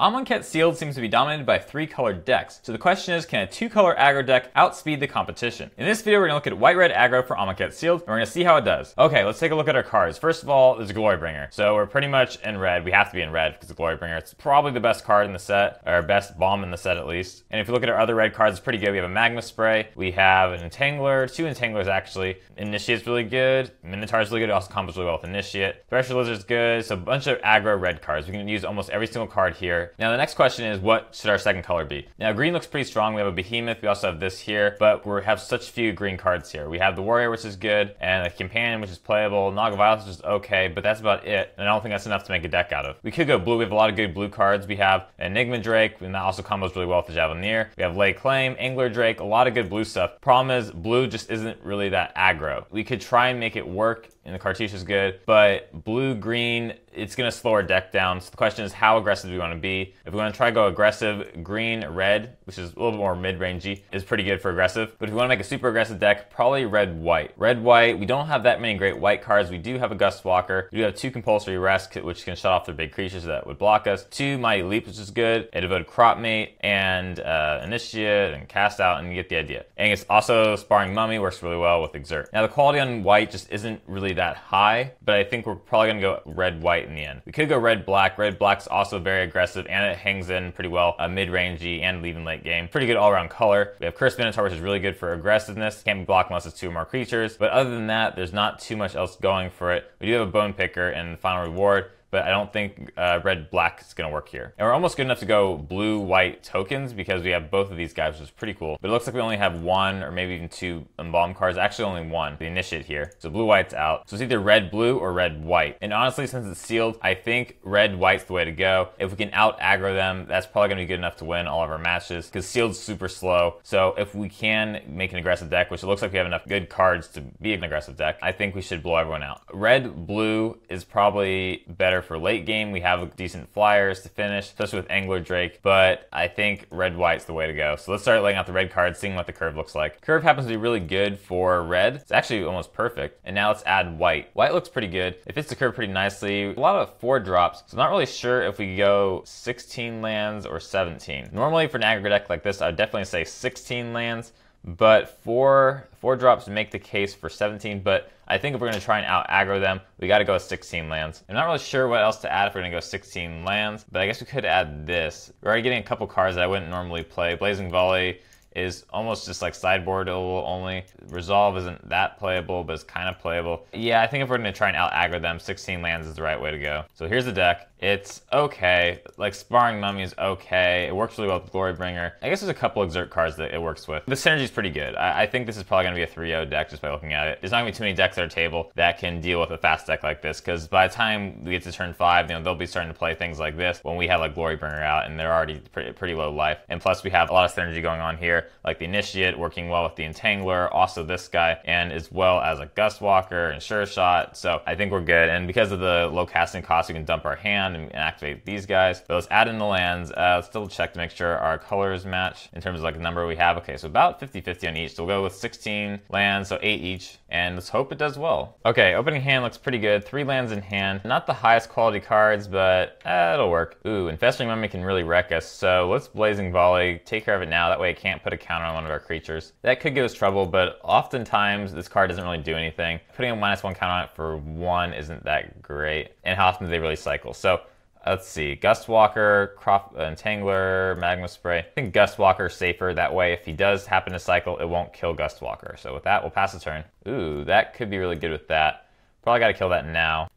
Amonkhet Sealed seems to be dominated by 3-colored decks, so the question is, can a 2-color aggro deck outspeed the competition? In this video, we're going to look at white-red aggro for Amonkhet Sealed, and we're going to see how it does. Okay, let's take a look at our cards. First of all, there's a Glorybringer. So we're pretty much in red. We have to be in red because the Glorybringer, it's probably the best card in the set, or best bomb in the set at least. And if you look at our other red cards, it's pretty good. We have a Magma Spray, we have an Entangler, 2 Entanglers actually. Initiate's really good, Minotaur's really good, it also combos really well with Initiate. Thresher Lizard's good, so a bunch of aggro red cards. We can use almost every single card here. Now the next question is, what should our second color be? Now green looks pretty strong. We have a Behemoth, we also have this here, but we have such few green cards here. We have the Warrior, which is good, and the Companion, which is playable, Naga Violence, which is okay, but that's about it, and I don't think that's enough to make a deck out of. We could go blue. We have a lot of good blue cards. We have Enigma Drake, and that also combos really well with the Javelineer. We have Lay Claim, Angler Drake, a lot of good blue stuff. Problem is, blue just isn't really that aggro. We could try and make it work, and the cartouche is good, but blue-green, it's going to slow our deck down. So the question is, how aggressive do we want to be? If we want to try to go aggressive, green-red, which is a little bit more mid-rangey, is pretty good for aggressive. But if we want to make a super aggressive deck, probably red-white. Red-white, we don't have that many great white cards. We do have a Gust Walker. We do have 2 Compulsory Rest, which can shut off their big creatures that would block us. 2 Mighty Leap, which is good. A Devoted Crop Mate, and Initiate, and Cast Out, and you get the idea. And it's also Sparring Mummy, works really well with Exert. Now the quality on white just isn't really that high, but I think we're probably going to go red-white in the end. We could go red-black. Red-black's also very aggressive, and it hangs in pretty well, mid-rangey and even late game. Pretty good all-around color. We have Cursed Minotaur, which is really good for aggressiveness. Can't be blocked unless it's 2 or more creatures, but other than that, there's not too much else going for it. We do have a Bone Picker and Final Reward, but I don't think red-black is going to work here. And we're almost good enough to go blue-white tokens because we have both of these guys, which is pretty cool. But it looks like we only have 1 or maybe even 2 embalm cards. Actually only 1, the Initiate here. So blue-white's out. So it's either red-blue or red-white. And honestly, since it's sealed, I think red-white's the way to go. If we can out-aggro them, that's probably going to be good enough to win all of our matches because sealed's super slow. So if we can make an aggressive deck, which it looks like we have enough good cards to be an aggressive deck, I think we should blow everyone out. Red-blue is probably better for late game. We have decent flyers to finish, especially with Angler Drake, but I think red-white's the way to go. So let's start laying out the red cards, seeing what the curve looks like. Curve happens to be really good for red. It's actually almost perfect. And now let's add white. White looks pretty good. It fits the curve pretty nicely. A lot of 4 drops, so I'm not really sure if we go 16 lands or 17. Normally for an aggro deck like this, I would definitely say 16 lands, but 4 drops make the case for 17, but I think if we're going to try and out-aggro them, we got to go with 16 lands. I'm not really sure what else to add if we're going to go 16 lands, but I guess we could add this. We're already getting a couple cards that I wouldn't normally play. Blazing Volley is almost just like sideboardable only. Resolve isn't that playable, but it's kind of playable. Yeah, I think if we're going to try and out-aggro them, 16 lands is the right way to go. So here's the deck. It's okay. Like, Sparring Mummy is okay. It works really well with Glorybringer. I guess there's a couple Exert cards that it works with. The synergy is pretty good. I think this is probably going to be a 3-0 deck just by looking at it. There's not going to be too many decks at our table that can deal with a fast deck like this, because by the time we get to turn 5, you know, they'll be starting to play things like this when we have like Glorybringer out and they're already pretty low life. And plus we have a lot of synergy going on here, like the Initiate working well with the Entangler, also this guy, and as well as a Gust Walker and Sure Shot. So I think we're good. And because of the low casting cost, we can dump our hand and activate these guys. But let's add in the lands. Let's double check to make sure our colors match in terms of like the number we have. Okay, so about 50-50 on each. So we'll go with 16 lands, so 8 each, and let's hope it does well. Okay, opening hand looks pretty good. 3 lands in hand. Not the highest quality cards, but it'll work. Ooh, Infesting Mummy can really wreck us, so let's Blazing Volley, take care of it now. That way it can't put a counter on one of our creatures. That could give us trouble, but oftentimes this card doesn't really do anything. Putting a -1 counter on it for 1 isn't that great. And how often do they really cycle? So let's see, Gust Walker, Entangler, Magma Spray. I think Gust Walker is safer. That way, if he does happen to cycle, it won't kill Gust Walker. So with that, we'll pass the turn. Ooh, that could be really good with that. Probably got to kill that now.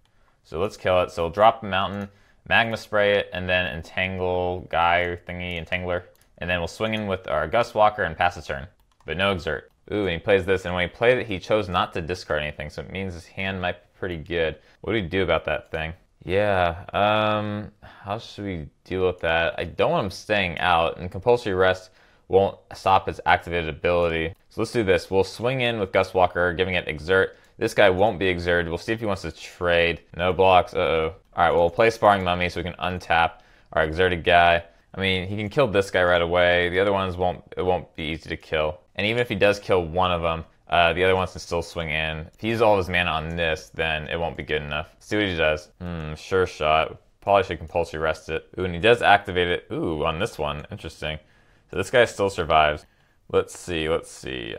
So let's kill it. So we'll drop the Mountain, Magma Spray it, and then Entangle guy thingy, Entangler. And then we'll swing in with our Gust Walker and pass the turn. But no Exert. Ooh, and he plays this, and when he played it, he chose not to discard anything, so it means his hand might be pretty good. What do we do about that thing? Yeah, how should we deal with that? I don't want him staying out, and Compulsory Rest won't stop his activated ability. So let's do this. We'll swing in with Gust Walker, giving it Exert. This guy won't be exerted. We'll see if he wants to trade. No blocks, uh-oh. All right, well, we'll play Sparring Mummy so we can untap our exerted guy. I mean, he can kill this guy right away. The other ones won't be easy to kill. And even if he does kill one of them, the other ones can still swing in. If he uses all of his mana on this, then it won't be good enough. See what he does. Sure Shot. Probably should compulsory rest it. Ooh, and he does activate it. Ooh, on this one. Interesting. So this guy still survives. Let's see.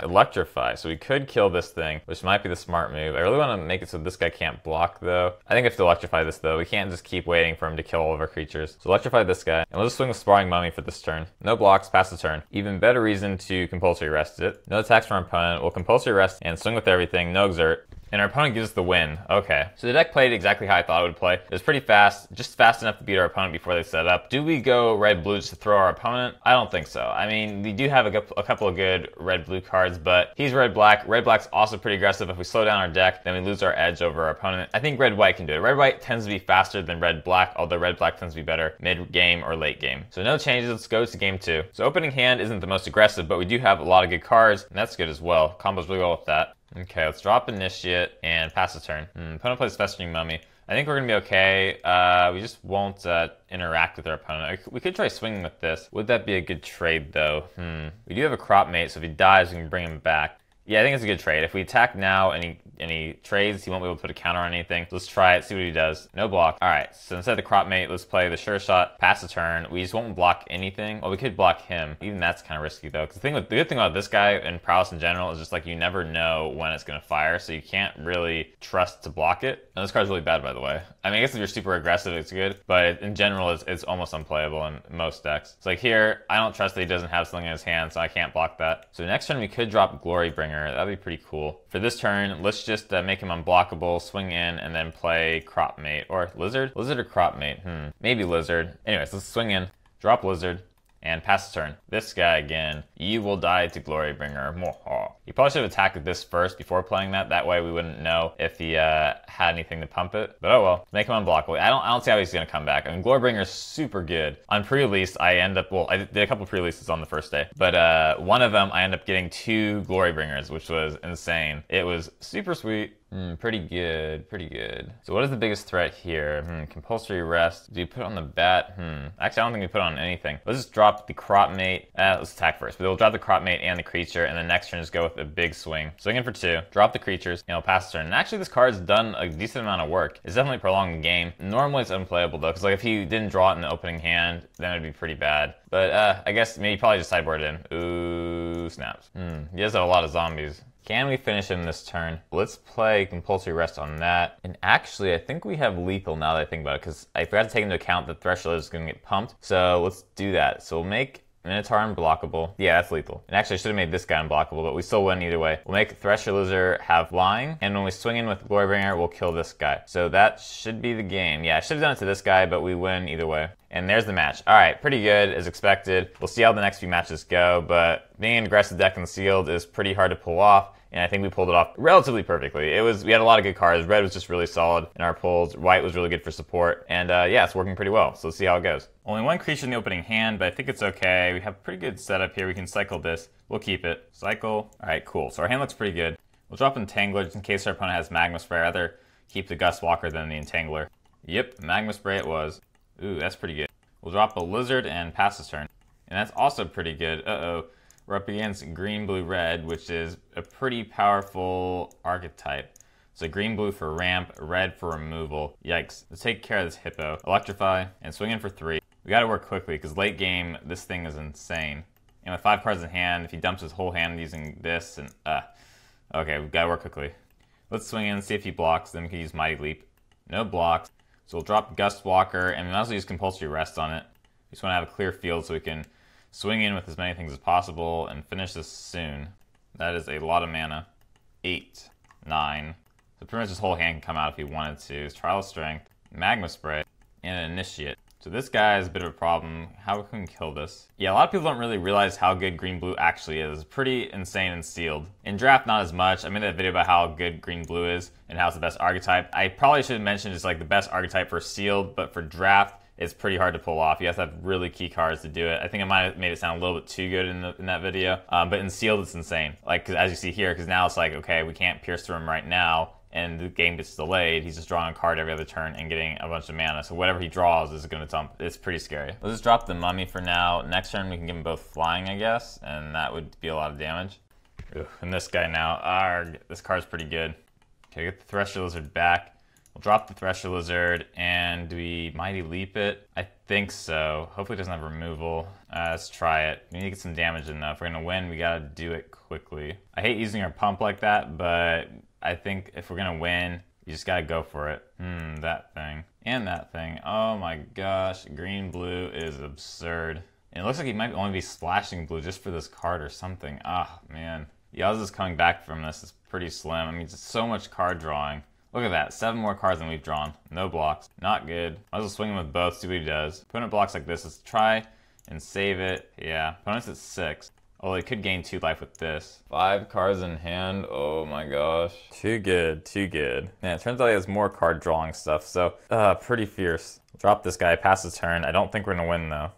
Electrify. So we could kill this thing, which might be the smart move. I really want to make it so this guy can't block, though. I think I have to electrify this, though. We can't just keep waiting for him to kill all of our creatures. So electrify this guy, and we'll just swing with Sparring Mummy for this turn. No blocks, pass the turn. Even better reason to compulsory rest it. No attacks from our opponent. We'll compulsory rest and swing with everything. No exert. And our opponent gives us the win. Okay. So the deck played exactly how I thought it would play. It was pretty fast, just fast enough to beat our opponent before they set up. Do we go red-blue just to throw our opponent? I don't think so. I mean, we do have a couple of good red-blue cards, but he's red-black. Red-black's also pretty aggressive. If we slow down our deck, then we lose our edge over our opponent. I think red-white can do it. Red-white tends to be faster than red-black, although red-black tends to be better mid-game or late game. So no changes. Let's go to game 2. So opening hand isn't the most aggressive, but we do have a lot of good cards, and that's good as well. Combos really well with that. Okay, let's drop Initiate and pass the turn. Opponent plays Festering Mummy. I think we're going to be okay. We just won't interact with our opponent. We could try swinging with this. Would that be a good trade, though? We do have a Crop Mate, so if he dies, we can bring him back. Yeah, I think it's a good trade. If we attack now and he trades, he won't be able to put a counter on anything. Let's try it, see what he does. No block. All right, so instead of the Crop Mate, let's play the Sure Shot, pass the turn. We just won't block anything. Well, we could block him. Even that's kind of risky, though. Because the good thing about this guy and Prowess in general is just like you never know when it's going to fire, so you can't really trust to block it. And this card's really bad, by the way. I mean, I guess if you're super aggressive, it's good, but in general, it's almost unplayable in most decks. It's like here, I don't trust that he doesn't have something in his hand, so I can't block that. So next turn, we could drop Glorybringer. That'd be pretty cool. For this turn, let's just make him unblockable, swing in, and then play Crop Mate. Or Lizard? Lizard or Crop Mate? Maybe Lizard. Anyways, let's swing in, drop Lizard, and pass the turn. This guy again, you will die to Glorybringer. You probably should have attacked with this first before playing that. That way we wouldn't know if he had anything to pump it. But oh well, make him unblockable. I don't see how he's gonna come back. I mean, Glorybringer is super good. On pre-release, I did a couple pre-releases on the first day, but one of them I ended up getting 2 Glorybringers, which was insane. It was super sweet. Pretty good, pretty good. So what is the biggest threat here? Compulsory rest. Do you put it on the bat? Actually, I don't think we put it on anything. Let's just drop the Crop Mate. Let's attack first. But we'll drop the Crop Mate and the creature, and then next turn just go with a big swing. Swing in for 2, drop the creatures, and we'll pass the turn. And actually, this card's done a decent amount of work. It's definitely prolonged the game. Normally, it's unplayable, though, because like if he didn't draw it in the opening hand, then it'd be pretty bad. But I guess maybe probably just sideboard it in. Ooh, snaps. He does have a lot of zombies. Can we finish him this turn? Let's play Compulsory Rest on that. And actually, I think we have Lethal now that I think about it, because I forgot to take into account that Threshold is going to get pumped. So let's do that. So we'll make Minotaur unblockable. Yeah, that's lethal. And actually, I should have made this guy unblockable, but we still win either way. We'll make Thresher Lizard have flying, and when we swing in with Glorybringer, we'll kill this guy. So that should be the game. Yeah, I should have done it to this guy, but we win either way. And there's the match. All right, pretty good as expected. We'll see how the next few matches go, but being an aggressive deck in the sealed is pretty hard to pull off. And I think we pulled it off relatively perfectly. We had a lot of good cards. Red was just really solid in our pulls. White was really good for support. And yeah, it's working pretty well. So let's see how it goes. Only one creature in the opening hand, but I think it's okay. We have a pretty good setup here. We can cycle this. We'll keep it. Cycle. All right, cool. So our hand looks pretty good. We'll drop Entangler just in case our opponent has Magma Spray. I'd rather keep the Gust Walker than the Entangler. Yep, Magma Spray it was. Ooh, that's pretty good. We'll drop a Lizard and pass this turn. And that's also pretty good. Uh-oh. We're up against green, blue, red, which is a pretty powerful archetype. So green, blue for ramp, red for removal. Yikes. Let's take care of this hippo. Electrify and swing in for 3. We gotta work quickly because late game, this thing is insane. And with 5 cards in hand, if he dumps his whole hand using this and okay, we gotta work quickly. Let's swing in, see if he blocks, then we can use Mighty Leap. No blocks. So we'll drop Gust Walker and we also use Compulsory Rest on it. We just wanna have a clear field so we can swing in with as many things as possible and finish this soon. That is a lot of mana. 8, 9. So pretty much this whole hand can come out if he wanted to. It's Trial of Strength, Magma Spray, and an Initiate. So this guy is a bit of a problem. How can we kill this? Yeah, a lot of people don't really realize how good green-blue actually is. It's pretty insane and sealed. In draft, not as much. I made that video about how good green-blue is and how it's the best archetype. I probably should have mentioned it's like the best archetype for sealed, but for draft, it's pretty hard to pull off. You have to have really key cards to do it. I think I might have made it sound a little bit too good in that video. But in sealed, it's insane. Like, as you see here, because now it's like, okay, we can't pierce through him right now, and the game gets delayed. He's just drawing a card every other turn and getting a bunch of mana. So whatever he draws is going to dump. It's pretty scary. Let's just drop the Mummy for now. Next turn, we can give him both flying, I guess, and that would be a lot of damage. Ugh, and this guy now, arg, this card's pretty good. Okay, get the Thresher Lizard back. We'll drop the Thresher Lizard, and do we Mighty Leap it? I think so. Hopefully it doesn't have removal. Let's try it. We need to get some damage in though. If we're gonna win, we gotta do it quickly. I hate using our pump like that, but I think if we're gonna win, you just gotta go for it. That thing. And that thing. Oh my gosh, green-blue is absurd. And it looks like he might only be splashing blue just for this card or something. Ah, man. The odds is coming back from this is pretty slim. I mean, just so much card drawing. Look at that, 7 more cards than we've drawn. No blocks, not good. Might as well swing him with both, see what he does. Opponent blocks like this, let's try and save it. Yeah, opponent's at 6. Oh, they could gain 2 life with this. 5 cards in hand, oh my gosh. Too good, too good. Man, it turns out he has more card drawing stuff, so pretty fierce. Drop this guy, pass his turn. I don't think we're gonna win though.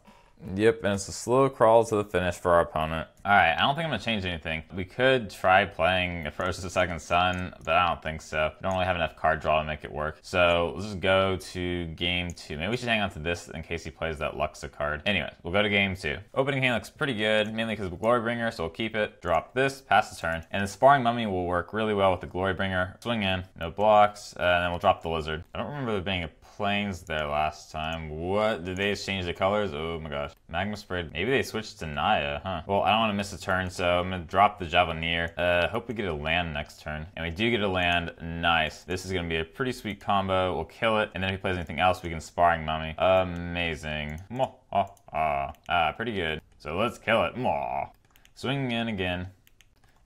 Yep, and it's a slow crawl to the finish for our opponent. Alright, I don't think I'm going to change anything. We could try playing Approach to the Second Sun, but I don't think so. We don't really have enough card draw to make it work. So let's just go to game 2. Maybe we should hang on to this in case he plays that Luxa card. Anyways, we'll go to game 2. Opening hand looks pretty good, mainly because of the Glorybringer, so we'll keep it. Drop this, pass the turn. And the Sparring Mummy will work really well with the Glorybringer. Swing in, no blocks, and then we'll drop the Lizard. I don't remember there being a Plains there last time. What? Did they change the colors? Oh my gosh. Magma Spray. Maybe they switched to Naya, huh? Well, I don't want to miss a turn, so I'm going to drop the Javelier. Hope we get a land next turn. And we do get a land. Nice. This is going to be a pretty sweet combo. We'll kill it. And then if he plays anything else, we can Sparring Mummy. Amazing. Pretty good. So let's kill it. Swinging in again.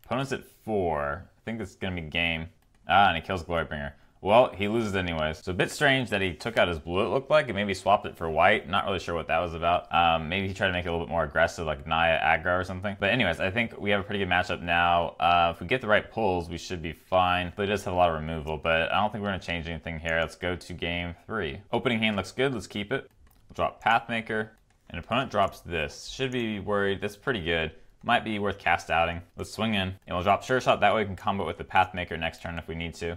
Opponent's at 4. I think this is going to be game. And he kills Glorybringer. Well, he loses anyways. So a bit strange that he took out his blue, it looked like, and maybe swapped it for white. Not really sure what that was about. Maybe he tried to make it a little bit more aggressive, like Naya Aggro or something. But anyways, I think we have a pretty good matchup now. If we get the right pulls, we should be fine. But he does have a lot of removal, but I don't think we're going to change anything here. Let's go to game 3. Opening hand looks good. Let's keep it. We'll drop Pathmaker. And opponent drops this. Should be worried. That's pretty good. Might be worth cast outing. Let's swing in. And we'll drop Sure Shot. That way we can combo it with the Pathmaker next turn if we need to.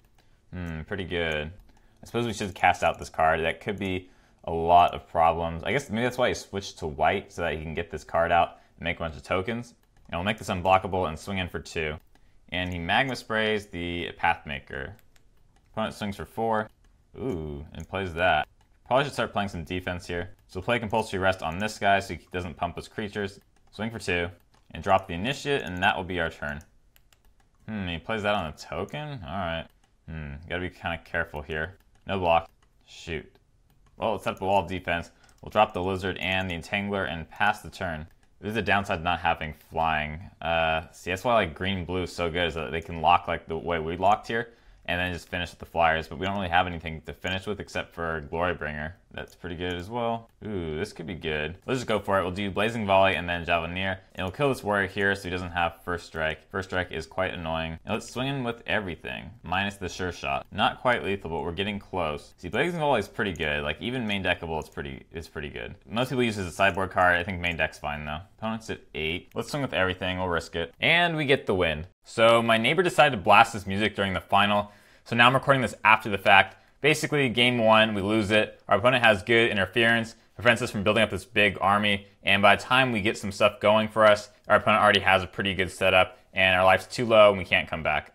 Pretty good. I suppose we should cast out this card. That could be a lot of problems. I guess maybe that's why he switched to white, so that he can get this card out and make a bunch of tokens. And we'll make this unblockable and swing in for 2. And he Magma Sprays the Pathmaker. Opponent swings for 4. Ooh, and plays that. Probably should start playing some defense here. So we'll play Compulsory Rest on this guy so he doesn't pump his creatures. Swing for 2. And drop the Initiate, and that will be our turn. He plays that on a token? Alright. Gotta be kind of careful here. No block. Shoot. Well, let's set up a wall of defense. We'll drop the Lizard and the Entangler and pass the turn. This is a downside to not having flying. See, that's why like green-blue is so good, is that they can lock like the way we locked here, and then just finish with the Flyers, but we don't really have anything to finish with except for Glorybringer. That's pretty good as well. Ooh, this could be good. Let's just go for it. We'll do Blazing Volley and then Javelier, and we'll kill this warrior here so he doesn't have First Strike. First Strike is quite annoying. Now let's swing in with everything, minus the Sure Shot. Not quite lethal, but we're getting close. See, Blazing Volley is pretty good. Like, even main deckable, it's pretty good. Most people use it as a sideboard card. I think main deck's fine, though. Opponent's at 8. Let's swing with everything. We'll risk it. And we get the win. So my neighbor decided to blast this music during the final, so now I'm recording this after the fact. Basically, game 1, we lose it. Our opponent has good interference, prevents us from building up this big army, and by the time we get some stuff going for us, our opponent already has a pretty good setup, and our life's too low, and we can't come back.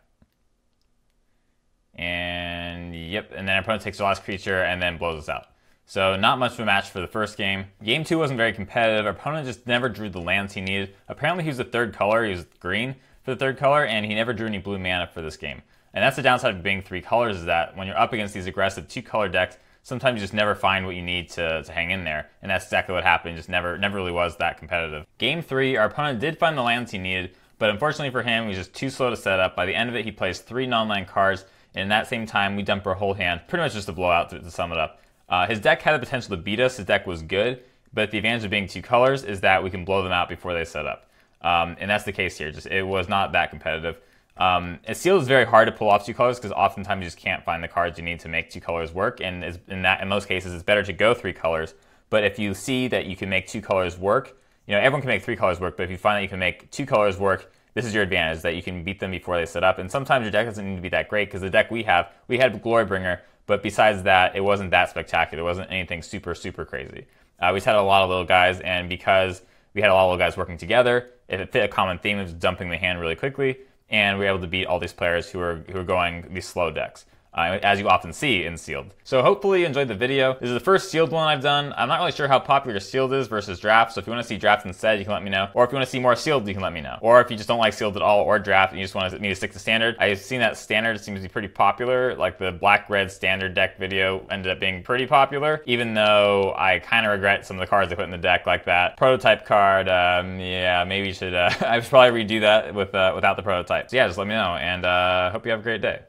And yep, and then our opponent takes the last creature and then blows us out. So not much of a match for the first game. Game 2 wasn't very competitive. Our opponent just never drew the lands he needed. Apparently he was the third color, he was green for the third color, and he never drew any blue mana for this game. And that's the downside of being 3 colors, is that when you're up against these aggressive 2-color decks, sometimes you just never find what you need to hang in there. And that's exactly what happened, just never really was that competitive. Game 3, our opponent did find the lands he needed, but unfortunately for him, he was just too slow to set up. By the end of it, he plays 3 non-land cards, and in that same time, we dump our whole hand, pretty much just a blowout to sum it up. His deck had the potential to beat us, his deck was good, but the advantage of being 2 colors is that we can blow them out before they set up. And that's the case here, just it was not that competitive. Sealed is very hard to pull off 2 colors because oftentimes you just can't find the cards you need to make 2 colors work, and in most cases it's better to go 3 colors. But if you see that you can make 2 colors work, you know, everyone can make 3 colors work, but if you find that you can make 2 colors work, this is your advantage, that you can beat them before they set up. And sometimes your deck doesn't need to be that great, because the deck we had Glorybringer, but besides that, it wasn't that spectacular. It wasn't anything super crazy. We just had a lot of little guys, and because we had a lot of little guys working together, it fit a common theme of dumping the hand really quickly, and we were able to beat all these players who are going these slow decks. as you often see in sealed. So hopefully you enjoyed the video. This is the first sealed one I've done. I'm not really sure how popular sealed is versus draft, so if you want to see draft instead, you can let me know. Or if you want to see more sealed, you can let me know. Or if you just don't like sealed at all or draft and you just want me to stick to standard, I've seen that standard seems to be pretty popular. Like the black-red standard deck video ended up being pretty popular, even though I kind of regret some of the cards I put in the deck, like that prototype card. Yeah, maybe you should, I should probably redo that with without the prototype. So yeah, just let me know, and hope you have a great day.